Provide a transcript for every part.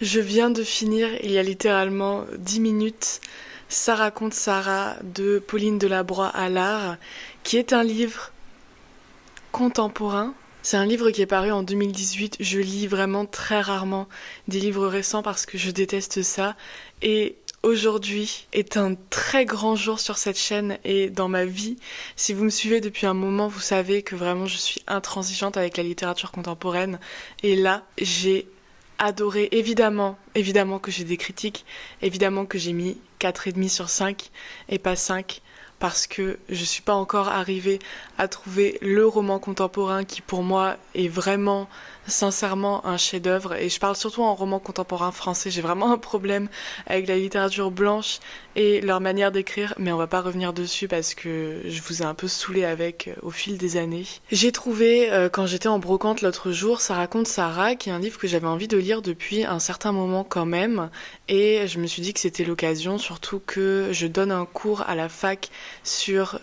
Je viens de finir, il y a littéralement 10 minutes, Ça raconte Sarah de Pauline Delabroix-Allard, qui est un livre contemporain. C'est un livre qui est paru en 2018. Je lis vraiment très rarement des livres récents parce que je déteste ça. Et aujourd'hui est un très grand jour sur cette chaîne et dans ma vie. Si vous me suivez depuis un moment, vous savez que vraiment je suis intransigeante avec la littérature contemporaine. Et là, j'ai adoré. Évidemment que j'ai des critiques. Évidemment que j'ai mis 4,5 sur 5 et pas 5 parce que je suis pas encore arrivée à trouver le roman contemporain qui pour moi est vraiment sincèrement un chef-d'œuvre. Et je parle surtout en roman contemporain français. J'ai vraiment un problème avec la littérature blanche et leur manière d'écrire, mais on va pas revenir dessus parce que je vous ai un peu saoulé avec au fil des années. J'ai trouvé, quand j'étais en brocante l'autre jour, Ça raconte Sarah, qui est un livre que j'avais envie de lire depuis un certain moment quand même, et je me suis dit que c'était l'occasion, surtout que je donne un cours à la fac sur,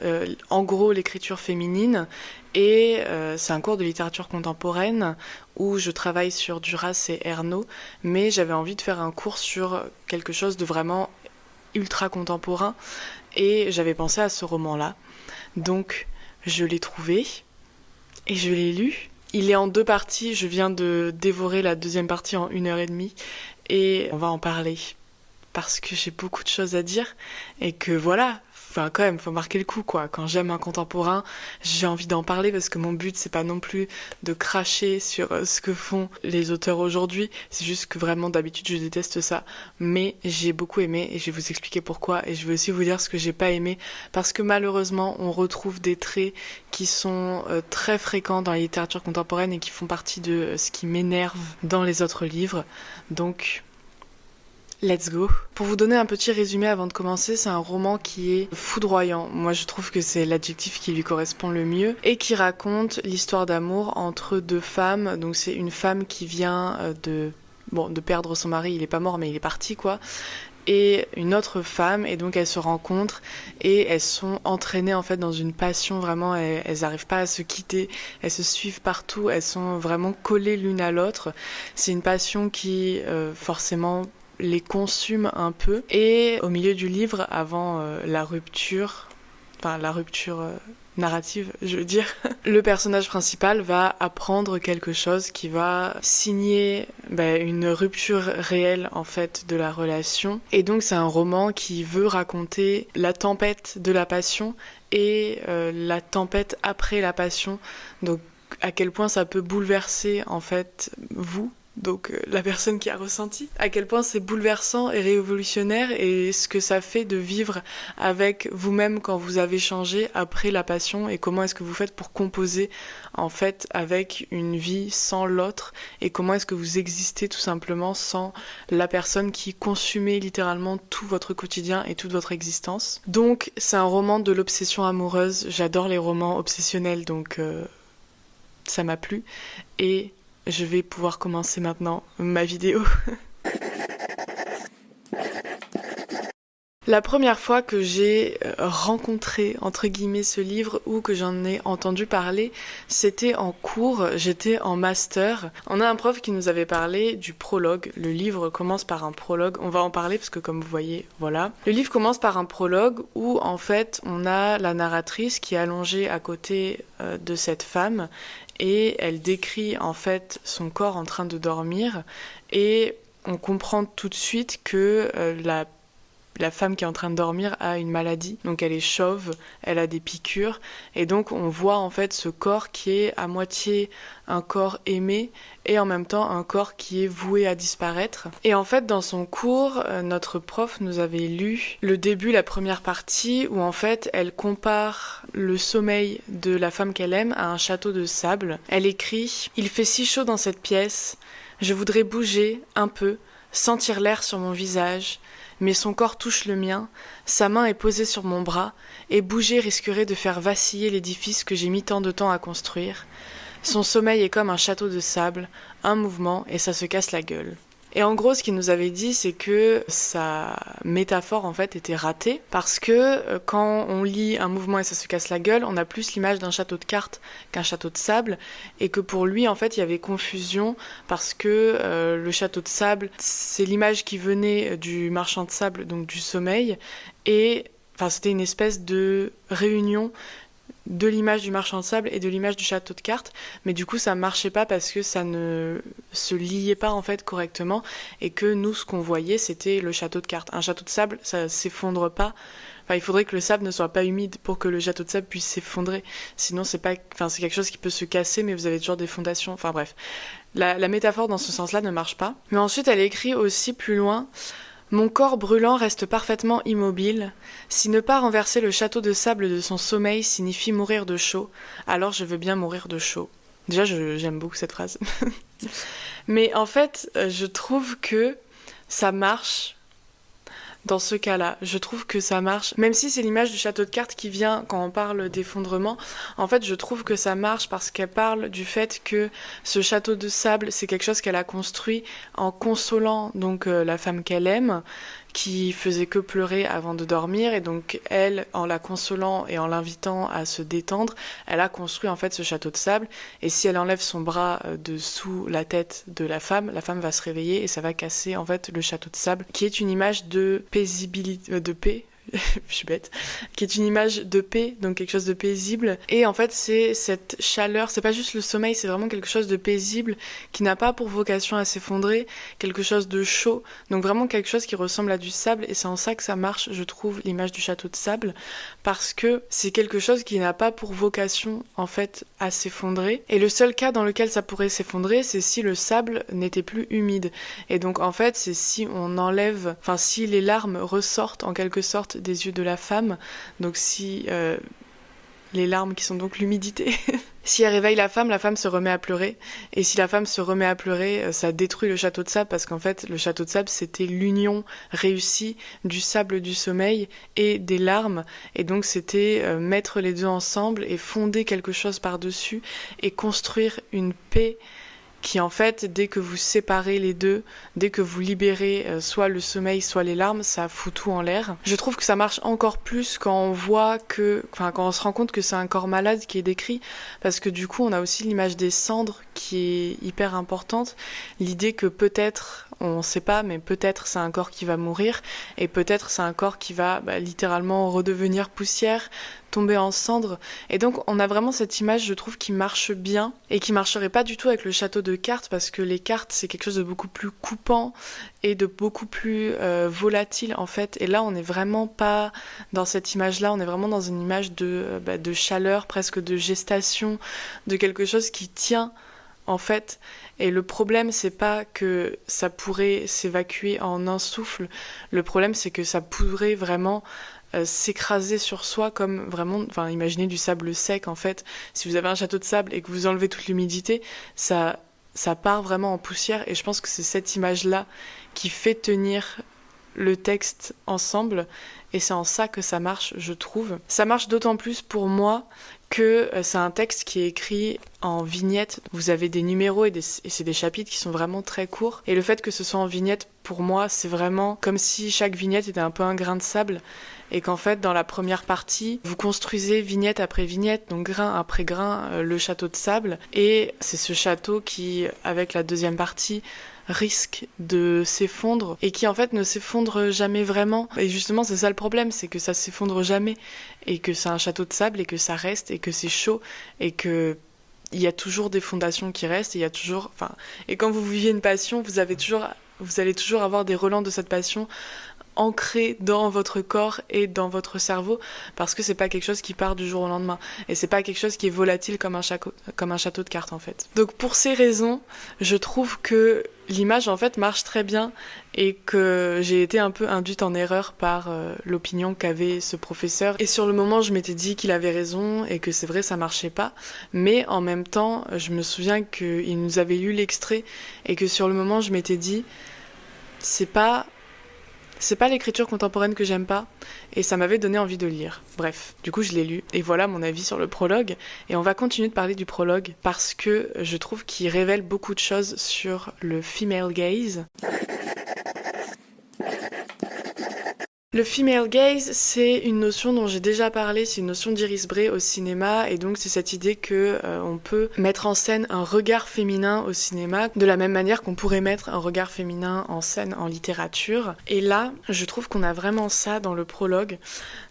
en gros, l'écriture féminine, et c'est un cours de littérature contemporaine où je travaille sur Duras et Ernaud, mais j'avais envie de faire un cours sur quelque chose de vraiment ultra contemporain, et j'avais pensé à ce roman-là. Donc je l'ai trouvé et je l'ai lu. Il est en 2 parties, je viens de dévorer la deuxième partie en 1 heure et demie et on va en parler parce que j'ai beaucoup de choses à dire et que voilà, enfin quand même, faut marquer le coup quoi. Quand j'aime un contemporain, j'ai envie d'en parler parce que mon but c'est pas non plus de cracher sur ce que font les auteurs aujourd'hui, c'est juste que vraiment d'habitude je déteste ça, mais j'ai beaucoup aimé et je vais vous expliquer pourquoi et je vais aussi vous dire ce que j'ai pas aimé parce que malheureusement on retrouve des traits qui sont très fréquents dans la littérature contemporaine et qui font partie de ce qui m'énerve dans les autres livres. Donc let's go. Pour vous donner un petit résumé avant de commencer, c'est un roman qui est foudroyant. Moi, je trouve que c'est l'adjectif qui lui correspond le mieux et qui raconte l'histoire d'amour entre 2 femmes. Donc c'est une femme qui vient de perdre son mari, il est pas mort mais il est parti quoi. Et une autre femme, et donc elles se rencontrent et elles sont entraînées en fait dans une passion vraiment, elles arrivent pas à se quitter, elles se suivent partout, elles sont vraiment collées l'une à l'autre. C'est une passion qui forcément les consume un peu. Et au milieu du livre, avant la rupture narrative, je veux dire, le personnage principal va apprendre quelque chose qui va signer une rupture réelle en fait de la relation. Et donc c'est un roman qui veut raconter la tempête de la passion et la tempête après la passion. Donc à quel point ça peut bouleverser en fait vous, donc la personne qui a ressenti, à quel point c'est bouleversant et révolutionnaire et ce que ça fait de vivre avec vous-même quand vous avez changé après la passion et comment est-ce que vous faites pour composer en fait avec une vie sans l'autre et comment est-ce que vous existez tout simplement sans la personne qui consumait littéralement tout votre quotidien et toute votre existence. Donc c'est un roman de l'obsession amoureuse, j'adore les romans obsessionnels donc ça m'a plu et je vais pouvoir commencer maintenant ma vidéo. La première fois que j'ai rencontré, entre guillemets, ce livre ou que j'en ai entendu parler, c'était en cours, j'étais en master. On a un prof qui nous avait parlé du prologue. Le livre commence par un prologue. On va en parler parce que comme vous voyez, voilà. Le livre commence par un prologue où en fait on a la narratrice qui est allongée à côté de cette femme et elle décrit en fait son corps en train de dormir et on comprend tout de suite que la femme qui est en train de dormir a une maladie, donc elle est chauve, elle a des piqûres, et donc on voit en fait ce corps qui est à moitié un corps aimé et en même temps un corps qui est voué à disparaître. Et en fait dans son cours, notre prof nous avait lu le début, la première partie, où en fait elle compare le sommeil de la femme qu'elle aime à un château de sable. Elle écrit « Il fait si chaud dans cette pièce, je voudrais bouger un peu, sentir l'air sur mon visage ». Mais son corps touche le mien, sa main est posée sur mon bras, et bouger risquerait de faire vaciller l'édifice que j'ai mis tant de temps à construire. Son sommeil est comme un château de sable, un mouvement et ça se casse la gueule. Et en gros, ce qu'il nous avait dit, c'est que sa métaphore, en fait, était ratée, parce que quand on lit un mouvement et ça se casse la gueule, on a plus l'image d'un château de cartes qu'un château de sable, et que pour lui, en fait, il y avait confusion, parce que le château de sable, c'est l'image qui venait du marchand de sable, donc du sommeil, et enfin, c'était une espèce de réunion de l'image du marchand de sable et de l'image du château de cartes, mais du coup ça marchait pas parce que ça ne se liait pas en fait correctement, et que nous ce qu'on voyait c'était le château de cartes. Un château de sable ça s'effondre pas, enfin il faudrait que le sable ne soit pas humide pour que le château de sable puisse s'effondrer, sinon c'est pas, enfin c'est quelque chose qui peut se casser mais vous avez toujours des fondations, enfin bref. La métaphore dans ce sens-là ne marche pas. Mais ensuite elle écrit aussi plus loin: mon corps brûlant reste parfaitement immobile. Si ne pas renverser le château de sable de son sommeil signifie mourir de chaud, alors je veux bien mourir de chaud. Déjà, j'aime beaucoup cette phrase. Mais en fait, je trouve que ça marche dans ce cas-là. Je trouve que ça marche. Même si c'est l'image du château de cartes qui vient quand on parle d'effondrement, en fait, je trouve que ça marche parce qu'elle parle du fait que ce château de sable, c'est quelque chose qu'elle a construit en consolant donc la femme qu'elle aime, qui faisait que pleurer avant de dormir, et donc elle, en la consolant et en l'invitant à se détendre, elle a construit en fait ce château de sable, et si elle enlève son bras de sous la tête de la femme va se réveiller et ça va casser en fait le château de sable, qui est une image de paisibilité, de paix, je suis bête, qui est une image de paix, donc quelque chose de paisible. Et en fait, c'est cette chaleur, c'est pas juste le sommeil, c'est vraiment quelque chose de paisible qui n'a pas pour vocation à s'effondrer, quelque chose de chaud, donc vraiment quelque chose qui ressemble à du sable. Et c'est en ça que ça marche, je trouve, l'image du château de sable, parce que c'est quelque chose qui n'a pas pour vocation, en fait, à s'effondrer. Et le seul cas dans lequel ça pourrait s'effondrer, c'est si le sable n'était plus humide. Et donc, en fait, c'est si on enlève, enfin, si les larmes ressortent en quelque sorte des yeux de la femme, donc si les larmes qui sont donc l'humidité, si elle réveille la femme se remet à pleurer, et si la femme se remet à pleurer, ça détruit le château de sable, parce qu'en fait le château de sable c'était l'union réussie du sable du sommeil et des larmes, et donc c'était mettre les deux ensemble et fonder quelque chose par-dessus et construire une paix qui en fait, dès que vous séparez les deux, dès que vous libérez soit le sommeil, soit les larmes, ça fout tout en l'air. Je trouve que ça marche encore plus quand on voit que, enfin quand on se rend compte que c'est un corps malade qui est décrit, parce que du coup on a aussi l'image des cendres qui est hyper importante, l'idée que peut-être, on sait pas, mais peut-être c'est un corps qui va mourir, et peut-être c'est un corps qui va littéralement redevenir poussière, tomber en cendres, et donc on a vraiment cette image, je trouve, qui marche bien, et qui marcherait pas du tout avec le château de cartes, parce que les cartes c'est quelque chose de beaucoup plus coupant et de beaucoup plus volatile en fait, et là on n'est vraiment pas dans cette image-là, on est vraiment dans une image de chaleur, presque de gestation, de quelque chose qui tient en fait. Et le problème, c'est pas que ça pourrait s'évacuer en un souffle, le problème c'est que ça pourrait vraiment s'écraser sur soi, comme vraiment, enfin imaginez du sable sec en fait, si vous avez un château de sable et que vous enlevez toute l'humidité, ça part vraiment en poussière, et je pense que c'est cette image-là qui fait tenir le texte ensemble, et c'est en ça que ça marche, je trouve. Ça marche d'autant plus pour moi que c'est un texte qui est écrit en vignettes. Vous avez des numéros et c'est des chapitres qui sont vraiment très courts. Et le fait que ce soit en vignettes, pour moi, c'est vraiment comme si chaque vignette était un peu un grain de sable. Et qu'en fait, dans la première partie, vous construisez vignette après vignette, donc grain après grain, le château de sable. Et c'est ce château qui, avec la deuxième partie, risque de s'effondre, et qui en fait ne s'effondre jamais vraiment. Et justement c'est ça le problème, c'est que ça s'effondre jamais, et que c'est un château de sable, et que ça reste, et que c'est chaud, et que il y a toujours des fondations qui restent, et il y a toujours, enfin, et quand vous vivez une passion, vous allez toujours avoir des relents de cette passion ancré dans votre corps et dans votre cerveau, parce que c'est pas quelque chose qui part du jour au lendemain, et c'est pas quelque chose qui est volatile comme un château de cartes en fait. Donc pour ces raisons, je trouve que l'image en fait marche très bien, et que j'ai été un peu induite en erreur par l'opinion qu'avait ce professeur, et sur le moment je m'étais dit qu'il avait raison et que c'est vrai ça marchait pas, mais en même temps je me souviens qu'il nous avait lu l'extrait, et que sur le moment je m'étais dit c'est pas C'est pas l'écriture contemporaine que j'aime pas, et ça m'avait donné envie de lire. Bref, du coup je l'ai lu, et voilà mon avis sur le prologue, et on va continuer de parler du prologue, parce que je trouve qu'il révèle beaucoup de choses sur le female gaze. Le female gaze, c'est une notion dont j'ai déjà parlé, c'est une notion d'Iris Bray au cinéma, et donc c'est cette idée que on peut mettre en scène un regard féminin au cinéma, de la même manière qu'on pourrait mettre un regard féminin en scène en littérature. Et là, je trouve qu'on a vraiment ça dans le prologue,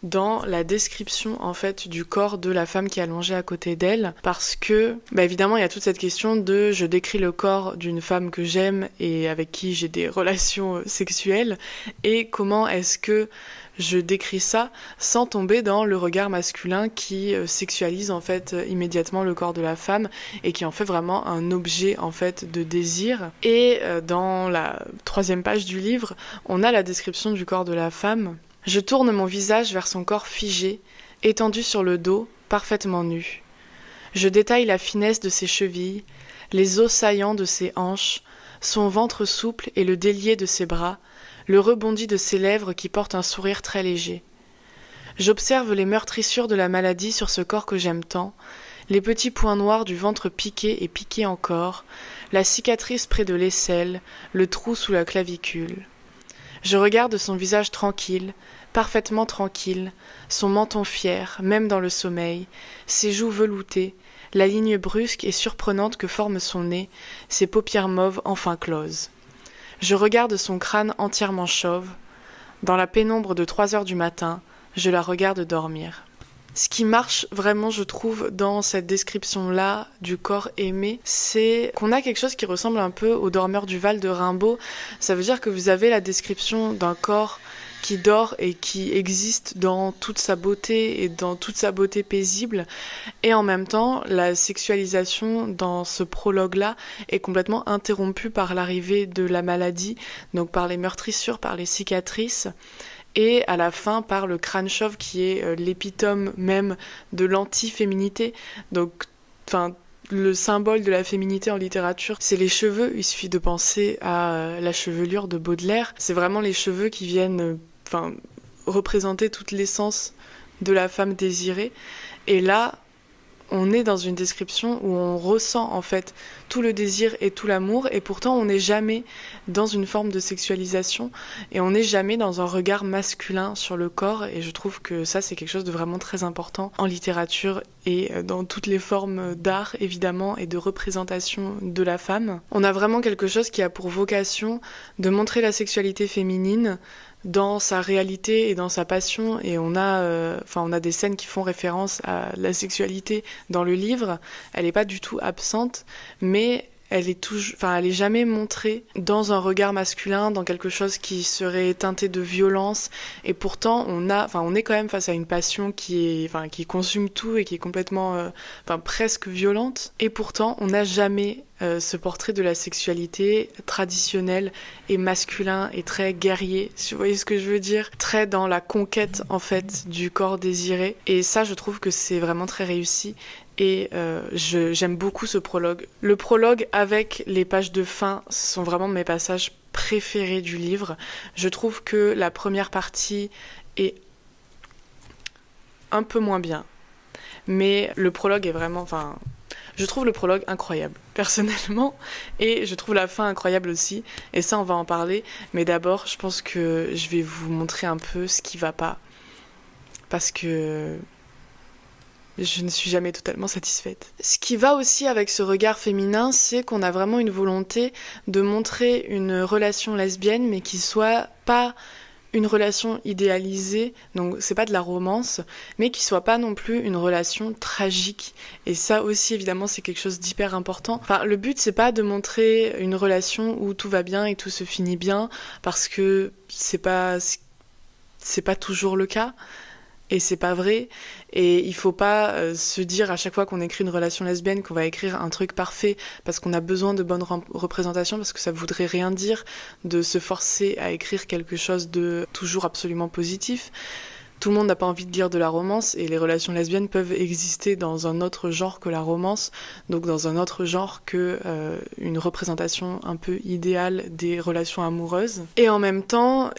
dans la description en fait du corps de la femme qui est allongée à côté d'elle, parce que, évidemment, il y a toute cette question de je décris le corps d'une femme que j'aime et avec qui j'ai des relations sexuelles, et comment est-ce que je décris ça sans tomber dans le regard masculin qui sexualise en fait immédiatement le corps de la femme et qui en fait vraiment un objet en fait de désir. Et dans la 3e page du livre, on a la description du corps de la femme. Je tourne mon visage vers son corps figé, étendu sur le dos, parfaitement nu. Je détaille la finesse de ses chevilles, les os saillants de ses hanches, son ventre souple et le délié de ses bras, le rebondi de ses lèvres qui portent un sourire très léger. J'observe les meurtrissures de la maladie sur ce corps que j'aime tant, les petits points noirs du ventre piqué et piqué encore, la cicatrice près de l'aisselle, le trou sous la clavicule. Je regarde son visage tranquille, parfaitement tranquille, son menton fier, même dans le sommeil, ses joues veloutées, la ligne brusque et surprenante que forme son nez, ses paupières mauves enfin closes. Je regarde son crâne entièrement chauve. Dans la pénombre de 3 heures du matin, je la regarde dormir. Ce qui marche vraiment, je trouve, dans cette description-là du corps aimé, c'est qu'on a quelque chose qui ressemble un peu au dormeur du Val de Rimbaud. Ça veut dire que vous avez la description d'un corps qui dort et qui existe dans toute sa beauté et dans toute sa beauté paisible. Et en même temps, la sexualisation dans ce prologue-là est complètement interrompue par l'arrivée de la maladie, donc par les meurtrissures, par les cicatrices, et à la fin par le crâne chauve qui est l'épitome même de l'anti-féminité. Donc, le symbole de la féminité en littérature, c'est les cheveux. Il suffit de penser à la chevelure de Baudelaire. C'est vraiment les cheveux qui viennent représenter toute l'essence de la femme désirée. Et là, on est dans une description où on ressent en fait tout le désir et tout l'amour, et pourtant on n'est jamais dans une forme de sexualisation et on n'est jamais dans un regard masculin sur le corps, et je trouve que ça c'est quelque chose de vraiment très important en littérature et dans toutes les formes d'art évidemment et de représentation de la femme. On a vraiment quelque chose qui a pour vocation de montrer la sexualité féminine dans sa réalité et dans sa passion, et on a des scènes qui font référence à la sexualité dans le livre. Elle n'est pas du tout absente, mais elle est jamais montrée dans un regard masculin, dans quelque chose qui serait teinté de violence, et pourtant on est quand même face à une passion qui consume tout et qui est complètement presque violente, et pourtant on n'a jamais ce portrait de la sexualité traditionnelle et masculin et très guerrier, si vous voyez ce que je veux dire, très dans la conquête en fait du corps désiré, et ça je trouve que c'est vraiment très réussi. Et j'aime beaucoup ce prologue. Le prologue avec les pages de fin sont vraiment mes passages préférés du livre. Je trouve que la première partie est un peu moins bien, mais le prologue est vraiment... je trouve le prologue incroyable, personnellement, et je trouve la fin incroyable aussi, et ça on va en parler. Mais d'abord, je pense que je vais vous montrer un peu ce qui va pas, parce que... je ne suis jamais totalement satisfaite. Ce qui va aussi avec ce regard féminin, c'est qu'on a vraiment une volonté de montrer une relation lesbienne, mais qui soit pas une relation idéalisée, donc c'est pas de la romance, mais qui soit pas non plus une relation tragique. Et ça aussi, évidemment, c'est quelque chose d'hyper important. Le but, c'est pas de montrer une relation où tout va bien et tout se finit bien, parce que c'est pas toujours le cas. Et c'est pas vrai, et il faut pas se dire à chaque fois qu'on écrit une relation lesbienne qu'on va écrire un truc parfait parce qu'on a besoin de bonnes représentations, parce que ça voudrait rien dire de se forcer à écrire quelque chose de toujours absolument positif. Tout le monde n'a pas envie de lire de la romance, et les relations lesbiennes peuvent exister dans un autre genre que la romance, donc dans un autre genre que une représentation un peu idéale des relations amoureuses. Et en même temps,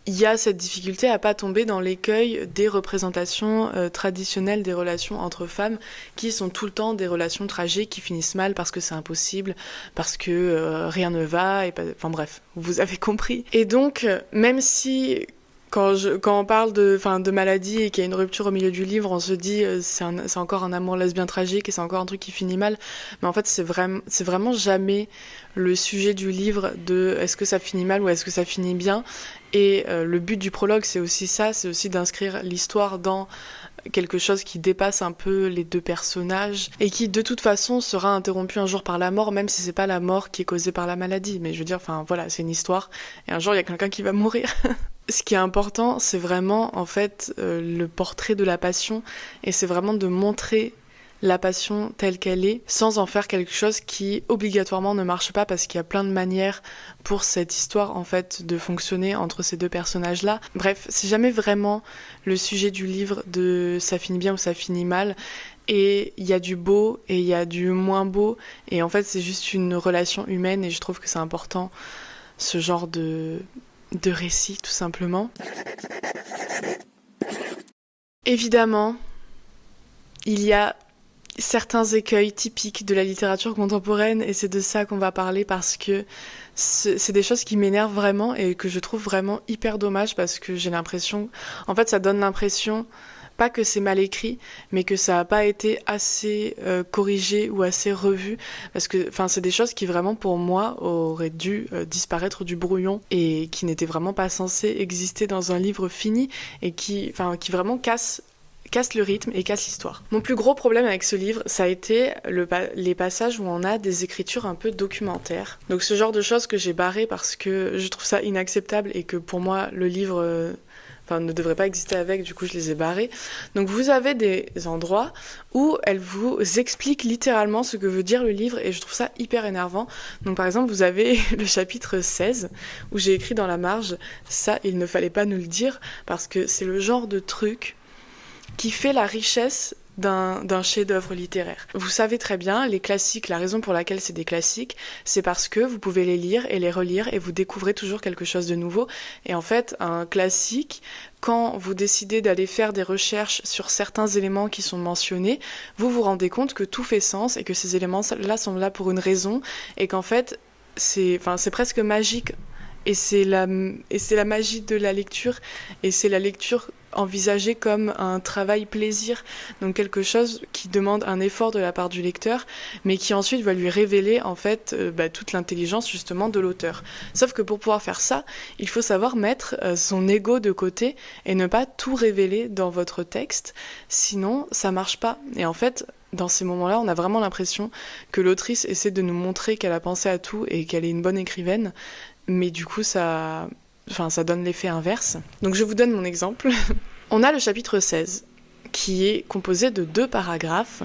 il y a cette difficulté à pas tomber dans l'écueil des représentations traditionnelles des relations entre femmes qui sont tout le temps des relations tragiques qui finissent mal parce que c'est impossible, parce que rien ne va, enfin bref, vous avez compris. Et donc, même si quand on parle de maladie et qu'il y a une rupture au milieu du livre, on se dit c'est encore un amour lesbien tragique et c'est encore un truc qui finit mal. Mais en fait, c'est vraiment jamais le sujet du livre de est-ce que ça finit mal ou est-ce que ça finit bien. Et le but du prologue, c'est aussi ça, c'est aussi d'inscrire l'histoire dans quelque chose qui dépasse un peu les deux personnages et qui de toute façon sera interrompu un jour par la mort, même si c'est pas la mort qui est causée par la maladie. Mais je veux dire, enfin voilà, c'est une histoire et un jour il y a quelqu'un qui va mourir. Ce qui est important, c'est vraiment en fait le portrait de la passion et c'est vraiment de montrer la passion telle qu'elle est, sans en faire quelque chose qui obligatoirement ne marche pas parce qu'il y a plein de manières pour cette histoire en fait de fonctionner entre ces deux personnages-là. Bref, c'est jamais vraiment le sujet du livre de ça finit bien ou ça finit mal. Et il y a du beau et il y a du moins beau et en fait c'est juste une relation humaine et je trouve que c'est important ce genre de récit tout simplement. Évidemment, il y a certains écueils typiques de la littérature contemporaine et c'est de ça qu'on va parler parce que c'est des choses qui m'énervent vraiment et que je trouve vraiment hyper dommage parce que j'ai l'impression, en fait ça donne l'impression pas que c'est mal écrit mais que ça a pas été assez corrigé ou assez revu parce que c'est des choses qui vraiment pour moi auraient dû disparaître du brouillon et qui n'étaient vraiment pas censées exister dans un livre fini et qui vraiment casse le rythme et casse l'histoire. Mon plus gros problème avec ce livre, ça a été les passages où on a des écritures un peu documentaires. Donc ce genre de choses que j'ai barré parce que je trouve ça inacceptable et que pour moi le livre ne devrait pas exister avec, du coup je les ai barrés. Donc vous avez des endroits où elle vous explique littéralement ce que veut dire le livre et je trouve ça hyper énervant. Donc par exemple vous avez le chapitre 16 où j'ai écrit dans la marge « ça il ne fallait pas nous le dire » parce que c'est le genre de truc qui fait la richesse d'un chef-d'œuvre littéraire. Vous savez très bien, les classiques, la raison pour laquelle c'est des classiques, c'est parce que vous pouvez les lire et les relire et vous découvrez toujours quelque chose de nouveau. Et en fait, un classique, quand vous décidez d'aller faire des recherches sur certains éléments qui sont mentionnés, vous vous rendez compte que tout fait sens et que ces éléments-là sont là pour une raison et qu'en fait, c'est presque magique. Et c'est la magie de la lecture et c'est la lecture envisagée comme un travail plaisir, donc quelque chose qui demande un effort de la part du lecteur mais qui ensuite va lui révéler en fait toute l'intelligence justement de l'auteur. Sauf que pour pouvoir faire ça, il faut savoir mettre son ego de côté et ne pas tout révéler dans votre texte, sinon ça marche pas. Et en fait, dans ces moments-là, on a vraiment l'impression que l'autrice essaie de nous montrer qu'elle a pensé à tout et qu'elle est une bonne écrivaine, mais du coup ça donne l'effet inverse. Donc je vous donne mon exemple. On a le chapitre 16 qui est composé de 2 paragraphes.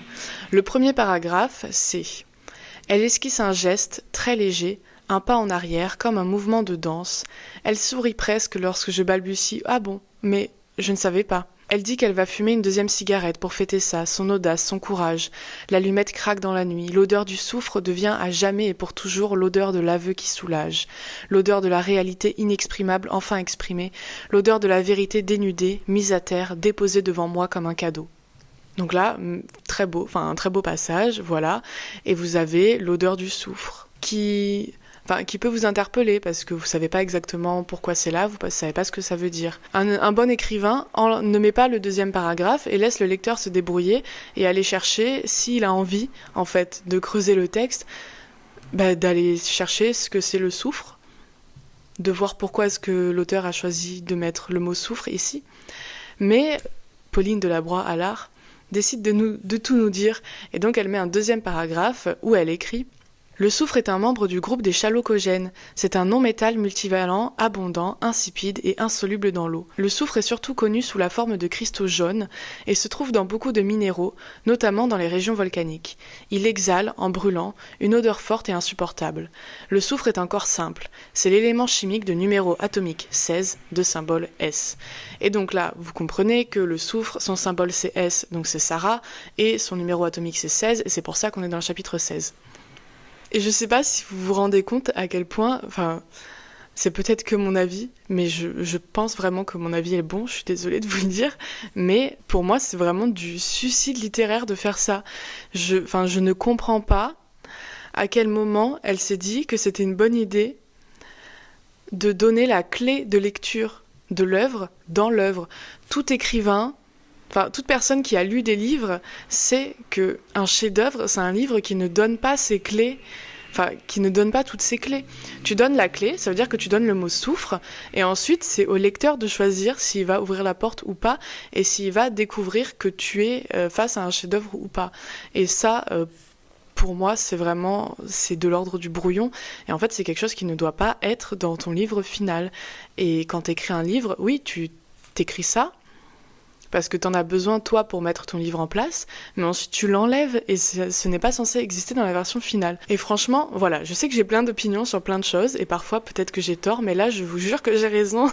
Le premier paragraphe, c'est « Elle esquisse un geste très léger, un pas en arrière, comme un mouvement de danse. Elle sourit presque lorsque je balbutie « Ah bon, mais je ne savais pas ». Elle dit qu'elle va fumer une 2e cigarette pour fêter ça, son audace, son courage. L'allumette craque dans la nuit. L'odeur du soufre devient à jamais et pour toujours l'odeur de l'aveu qui soulage. L'odeur de la réalité inexprimable enfin exprimée. L'odeur de la vérité dénudée, mise à terre, déposée devant moi comme un cadeau. Donc là, un très beau passage, voilà. Et vous avez l'odeur du soufre qui peut vous interpeller parce que vous savez pas exactement pourquoi c'est là, vous savez pas ce que ça veut dire. Un bon écrivain ne met pas le 2e paragraphe et laisse le lecteur se débrouiller et aller chercher, s'il a envie, en fait, de creuser le texte, d'aller chercher ce que c'est le soufre, de voir pourquoi est-ce que l'auteur a choisi de mettre le mot soufre ici. Mais Pauline Delabroix-Allard décide de tout nous dire et donc elle met un 2e paragraphe où elle écrit « Le soufre est un membre du groupe des chalcogènes. C'est un non-métal multivalent, abondant, insipide et insoluble dans l'eau. Le soufre est surtout connu sous la forme de cristaux jaunes et se trouve dans beaucoup de minéraux, notamment dans les régions volcaniques. Il exhale, en brûlant, une odeur forte et insupportable. Le soufre est un corps simple. C'est l'élément chimique de numéro atomique 16 de symbole S. Et donc là, vous comprenez que le soufre, son symbole c'est S, donc c'est Sarah, et son numéro atomique c'est 16, et c'est pour ça qu'on est dans le chapitre 16. Et je sais pas si vous vous rendez compte à quel point, C'est peut-être que mon avis, mais je pense vraiment que mon avis est bon, je suis désolée de vous le dire, mais pour moi c'est vraiment du suicide littéraire de faire ça. Je ne comprends pas à quel moment elle s'est dit que c'était une bonne idée de donner la clé de lecture de l'œuvre dans l'œuvre. Tout écrivain, toute personne qui a lu des livres sait qu'un chef-d'œuvre, c'est un livre qui ne donne pas ses clés, qui ne donne pas toutes ses clés. Tu donnes la clé, ça veut dire que tu donnes le mot souffre, et ensuite c'est au lecteur de choisir s'il va ouvrir la porte ou pas, et s'il va découvrir que tu es face à un chef-d'œuvre ou pas. Et ça, pour moi, c'est de l'ordre du brouillon. Et en fait, c'est quelque chose qui ne doit pas être dans ton livre final. Et quand tu écris un livre, oui, tu t'écris ça, parce que tu en as besoin, toi, pour mettre ton livre en place, mais ensuite tu l'enlèves, et ce n'est pas censé exister dans la version finale. Et franchement, voilà, je sais que j'ai plein d'opinions sur plein de choses, et parfois, peut-être que j'ai tort, mais là, je vous jure que j'ai raison.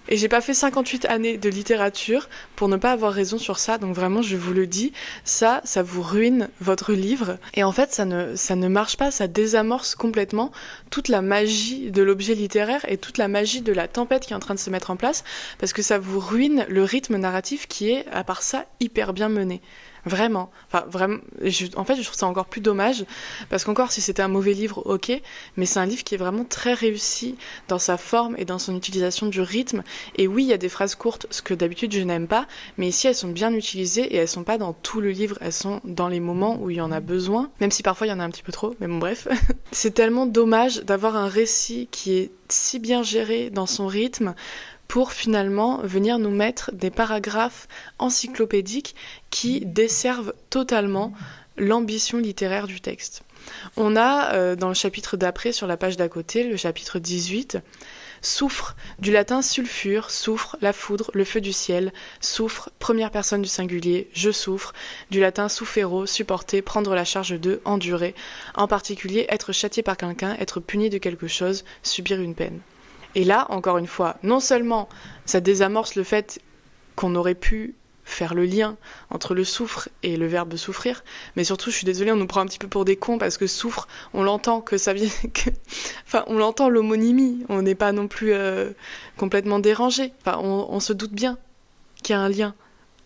Et j'ai pas fait 58 années de littérature pour ne pas avoir raison sur ça, donc vraiment je vous le dis, ça vous ruine votre livre. Et en fait ça ne marche pas, ça désamorce complètement toute la magie de l'objet littéraire et toute la magie de la tempête qui est en train de se mettre en place, parce que ça vous ruine le rythme narratif qui est, à part ça, hyper bien mené. Vraiment. En fait, je trouve ça encore plus dommage, parce qu'encore, si c'était un mauvais livre, ok, mais c'est un livre qui est vraiment très réussi dans sa forme et dans son utilisation du rythme. Et oui, il y a des phrases courtes, ce que d'habitude je n'aime pas, mais ici, elles sont bien utilisées et elles sont pas dans tout le livre, elles sont dans les moments où il y en a besoin, même si parfois il y en a un petit peu trop, mais bon, bref. C'est tellement dommage d'avoir un récit qui est si bien géré dans son rythme, pour finalement venir nous mettre des paragraphes encyclopédiques qui desservent totalement l'ambition littéraire du texte. On a, dans le chapitre d'après, sur la page d'à côté, le chapitre 18, soufre, du latin sulfure, soufre, la foudre, le feu du ciel, soufre, première personne du singulier, je souffre, du latin suffero, supporter, prendre la charge de, endurer, en particulier être châtié par quelqu'un, être puni de quelque chose, subir une peine. Et là, encore une fois, non seulement ça désamorce le fait qu'on aurait pu faire le lien entre le souffre et le verbe souffrir, mais surtout, je suis désolée, on nous prend un petit peu pour des cons, parce que souffre, on l'entend que ça vient... on l'entend l'homonymie, on n'est pas non plus complètement dérangé. On se doute bien qu'il y a un lien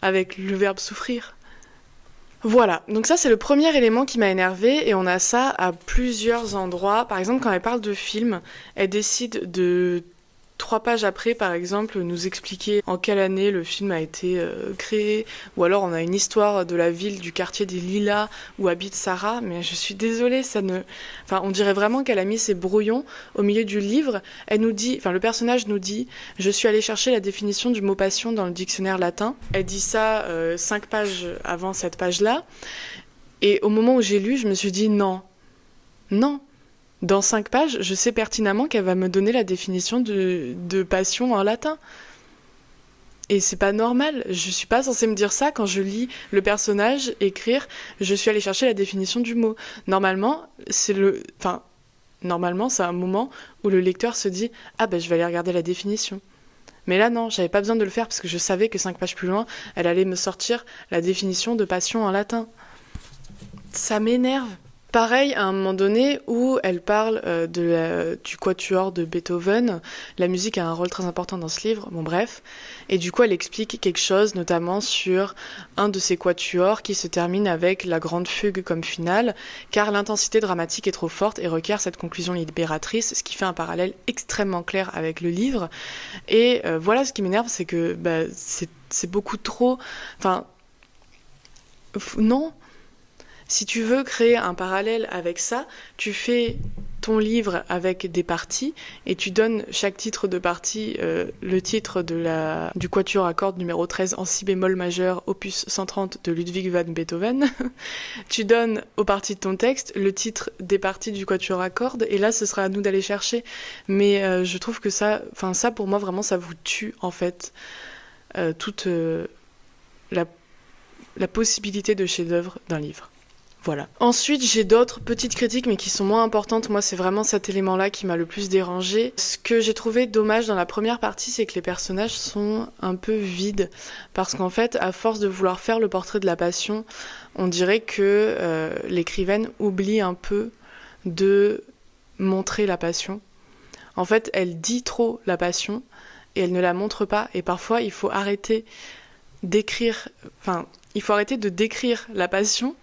avec le verbe souffrir. Voilà, donc ça c'est le premier élément qui m'a énervée, et on a ça à plusieurs endroits. Par exemple, quand elle parle de film, elle décide de 3 pages après, par exemple, nous expliquer en quelle année le film a été créé, ou alors on a une histoire de la ville, du quartier des Lilas où habite Sarah, mais je suis désolée, on dirait vraiment qu'elle a mis ses brouillons au milieu du livre. Le personnage nous dit « Je suis allée chercher la définition du mot passion dans le dictionnaire latin ». Elle dit ça 5 pages avant cette page-là, et au moment où j'ai lu, je me suis dit « Non, non ». Dans 5 pages, je sais pertinemment qu'elle va me donner la définition de passion en latin. Et c'est pas normal. Je suis pas censée me dire ça quand je lis le personnage écrire « Je suis allée chercher la définition du mot ». Normalement, c'est un moment où le lecteur se dit « Ah je vais aller regarder la définition ». Mais là non, j'avais pas besoin de le faire parce que je savais que 5 pages plus loin, elle allait me sortir la définition de passion en latin. Ça m'énerve. Pareil, à un moment donné où elle parle du quatuor de Beethoven, la musique a un rôle très important dans ce livre, bon bref, et du coup elle explique quelque chose, notamment sur un de ces quatuors qui se termine avec la grande fugue comme finale, car l'intensité dramatique est trop forte et requiert cette conclusion libératrice, ce qui fait un parallèle extrêmement clair avec le livre. Et voilà, ce qui m'énerve, c'est que c'est beaucoup trop... non. Si tu veux créer un parallèle avec ça, tu fais ton livre avec des parties et tu donnes chaque titre de partie le titre du quatuor à cordes numéro 13 en si bémol majeur, opus 130 de Ludwig van Beethoven. Tu donnes aux parties de ton texte le titre des parties du quatuor à cordes, et là ce sera à nous d'aller chercher. Mais je trouve que ça pour moi vraiment ça vous tue en fait toute la possibilité de chef-d'œuvre d'un livre. Voilà. Ensuite, j'ai d'autres petites critiques, mais qui sont moins importantes. Moi, c'est vraiment cet élément-là qui m'a le plus dérangée. Ce que j'ai trouvé dommage dans la première partie, c'est que les personnages sont un peu vides. Parce qu'en fait, à force de vouloir faire le portrait de la passion, on dirait que l'écrivaine oublie un peu de montrer la passion. En fait, elle dit trop la passion et elle ne la montre pas. Et parfois, il faut arrêter de décrire la passion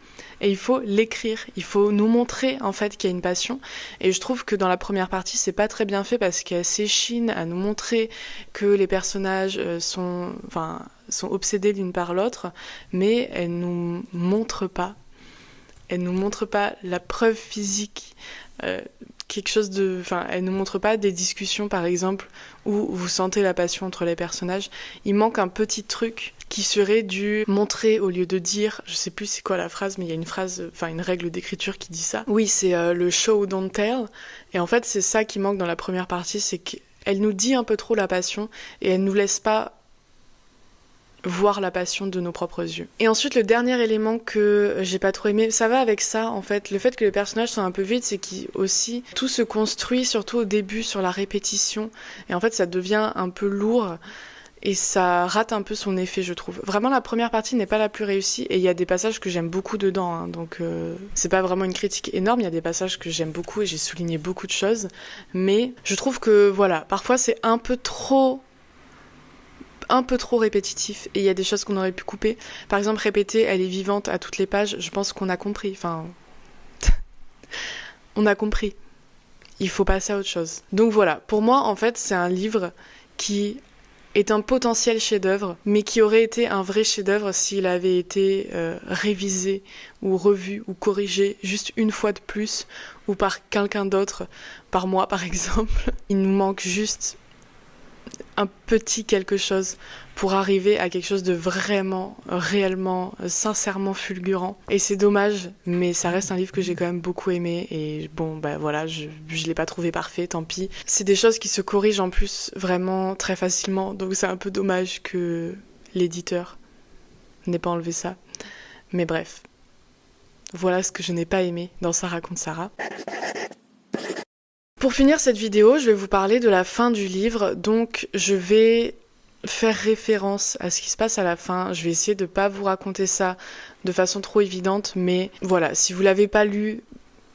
et il faut l'écrire. Il faut nous montrer en fait qu'il y a une passion. Et je trouve que dans la première partie, c'est pas très bien fait parce qu'elle s'échine à nous montrer que les personnages sont obsédés l'une par l'autre, mais elle nous montre pas. Elle nous montre pas la preuve physique. Elle nous montre pas des discussions par exemple où vous sentez la passion entre les personnages. Il manque un petit truc qui serait dû montrer au lieu de dire. Je sais plus c'est quoi la phrase, mais il y a une règle d'écriture qui dit ça. Oui, c'est le show don't tell. Et en fait c'est ça qui manque dans la première partie, c'est qu'elle nous dit un peu trop la passion et elle nous laisse pas voir la passion de nos propres yeux. Et ensuite, le dernier élément que j'ai pas trop aimé, ça va avec ça, en fait. Le fait que les personnages sont un peu vides, c'est qu'aussi, tout se construit, surtout au début, sur la répétition. Et en fait, ça devient un peu lourd. Et ça rate un peu son effet, je trouve. Vraiment, la première partie n'est pas la plus réussie. Et il y a des passages que j'aime beaucoup dedans. Hein, donc, c'est pas vraiment une critique énorme. Il y a des passages que j'aime beaucoup et j'ai souligné beaucoup de choses. Mais je trouve que, voilà, parfois, c'est un peu trop répétitif et il y a des choses qu'on aurait pu couper. Par exemple, répéter elle est vivante à toutes les pages, je pense qu'on a compris. Enfin, on a compris. Il faut passer à autre chose. Donc voilà, pour moi, en fait, c'est un livre qui est un potentiel chef-d'œuvre, mais qui aurait été un vrai chef-d'œuvre s'il avait été révisé ou revu ou corrigé juste une fois de plus ou par quelqu'un d'autre, par moi par exemple. Il nous manque juste un petit quelque chose pour arriver à quelque chose de vraiment, réellement, sincèrement fulgurant. Et c'est dommage, mais ça reste un livre que j'ai quand même beaucoup aimé. Et bon, bah voilà, je l'ai pas trouvé parfait, tant pis. C'est des choses qui se corrigent en plus vraiment très facilement. Donc c'est un peu dommage que l'éditeur n'ait pas enlevé ça. Mais bref, voilà ce que je n'ai pas aimé dans Ça raconte Sarah. Pour finir cette vidéo, je vais vous parler de la fin du livre, donc je vais faire référence à ce qui se passe à la fin. Je vais essayer de pas vous raconter ça de façon trop évidente, mais voilà, si vous l'avez pas lu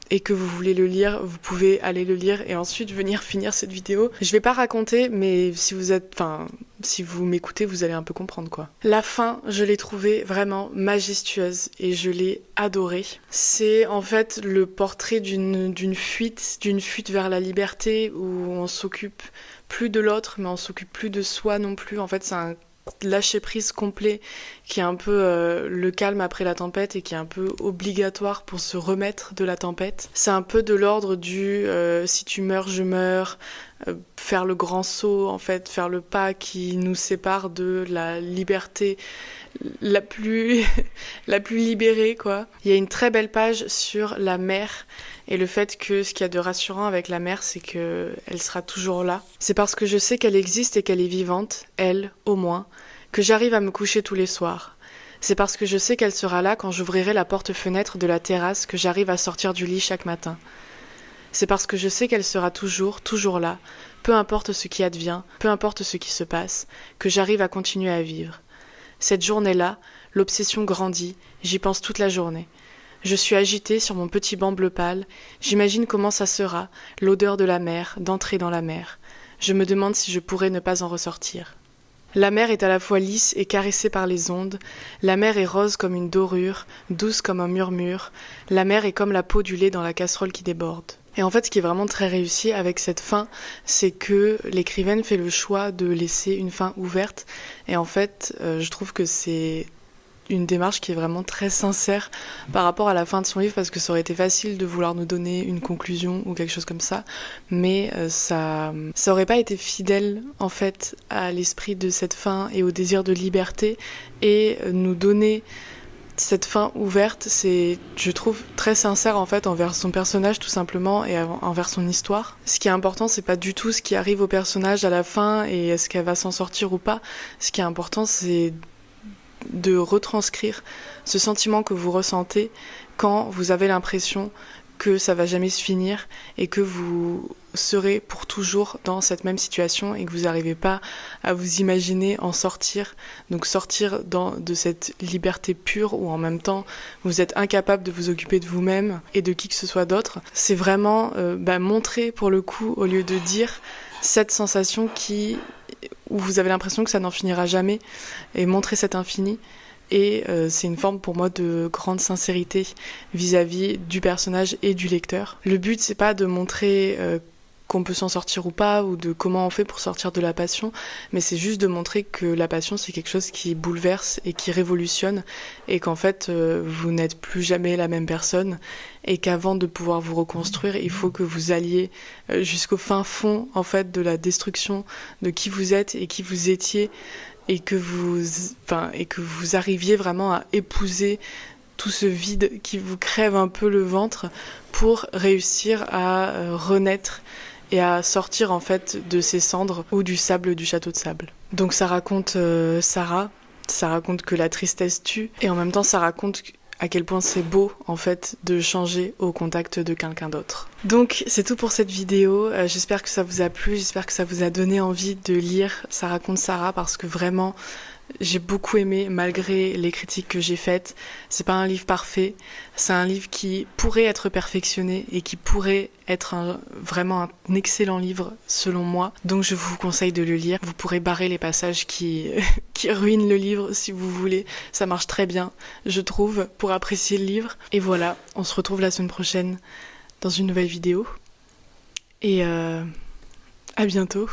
et que vous voulez le lire, vous pouvez aller le lire et ensuite venir finir cette vidéo. Je vais pas raconter, mais si vous m'écoutez, vous allez un peu comprendre quoi. La fin, je l'ai trouvée vraiment majestueuse et je l'ai adorée. C'est en fait le portrait d'une fuite vers la liberté où on s'occupe plus de l'autre, mais on s'occupe plus de soi non plus. En fait, c'est un lâcher prise complet qui est un peu le calme après la tempête et qui est un peu obligatoire pour se remettre de la tempête. C'est un peu de l'ordre du si tu meurs, je meurs, faire le grand saut, en fait, faire le pas qui nous sépare de la liberté la plus libérée, quoi. Il y a une très belle page sur la mer et le fait que ce qu'il y a de rassurant avec la mer, c'est qu'elle sera toujours là. C'est parce que je sais qu'elle existe et qu'elle est vivante, elle, au moins, que j'arrive à me coucher tous les soirs. C'est parce que je sais qu'elle sera là quand j'ouvrirai la porte-fenêtre de la terrasse que j'arrive à sortir du lit chaque matin. C'est parce que je sais qu'elle sera toujours là, peu importe ce qui advient, peu importe ce qui se passe, que j'arrive à continuer à vivre. Cette journée-là, l'obsession grandit, j'y pense toute la journée. Je suis agitée sur mon petit banc bleu pâle, j'imagine comment ça sera, l'odeur de la mer, d'entrer dans la mer. Je me demande si je pourrais ne pas en ressortir. La mer est à la fois lisse et caressée par les ondes, la mer est rose comme une dorure, douce comme un murmure, la mer est comme la peau du lait dans la casserole qui déborde. Et en fait, ce qui est vraiment très réussi avec cette fin, c'est que l'écrivaine fait le choix de laisser une fin ouverte. Et en fait, je trouve que c'est une démarche qui est vraiment très sincère par rapport à la fin de son livre, parce que ça aurait été facile de vouloir nous donner une conclusion ou quelque chose comme ça, mais ça aurait pas été fidèle en fait à l'esprit de cette fin et au désir de liberté, et nous donner cette fin ouverte, c'est, je trouve, très sincère en fait envers son personnage tout simplement et envers son histoire. Ce qui est important, c'est pas du tout ce qui arrive au personnage à la fin et est-ce qu'elle va s'en sortir ou pas. Ce qui est important, c'est de retranscrire ce sentiment que vous ressentez quand vous avez l'impression que ça va jamais se finir et que vous serez pour toujours dans cette même situation et que vous n'arrivez pas à vous imaginer en sortir, donc sortir de cette liberté pure où en même temps vous êtes incapable de vous occuper de vous-même et de qui que ce soit d'autre. C'est vraiment montrer pour le coup, au lieu de dire cette sensation où vous avez l'impression que ça n'en finira jamais, et montrer cet infini. Et c'est une forme pour moi de grande sincérité vis-à-vis du personnage et du lecteur. Le but, c'est pas de montrer qu'on peut s'en sortir ou pas, ou de comment on fait pour sortir de la passion, mais c'est juste de montrer que la passion, c'est quelque chose qui bouleverse et qui révolutionne, et qu'en fait, vous n'êtes plus jamais la même personne, et qu'avant de pouvoir vous reconstruire, il faut que vous alliez jusqu'au fin fond, en fait, de la destruction de qui vous êtes et qui vous étiez, et que vous arriviez vraiment à épouser tout ce vide qui vous crève un peu le ventre pour réussir à renaître et à sortir en fait de ces cendres ou du sable du château de sable. Donc ça raconte Sarah, ça raconte que la tristesse tue, et en même temps ça raconte à quel point c'est beau en fait de changer au contact de quelqu'un d'autre. Donc c'est tout pour cette vidéo, j'espère que ça vous a plu, j'espère que ça vous a donné envie de lire Ça raconte Sarah, parce que vraiment j'ai beaucoup aimé malgré les critiques que j'ai faites. C'est pas un livre parfait, c'est un livre qui pourrait être perfectionné et qui pourrait être vraiment un excellent livre selon moi. Donc je vous conseille de le lire. Vous pourrez barrer les passages qui ruinent le livre si vous voulez. Ça marche très bien, je trouve, pour apprécier le livre. Et voilà, on se retrouve la semaine prochaine dans une nouvelle vidéo. Et à bientôt.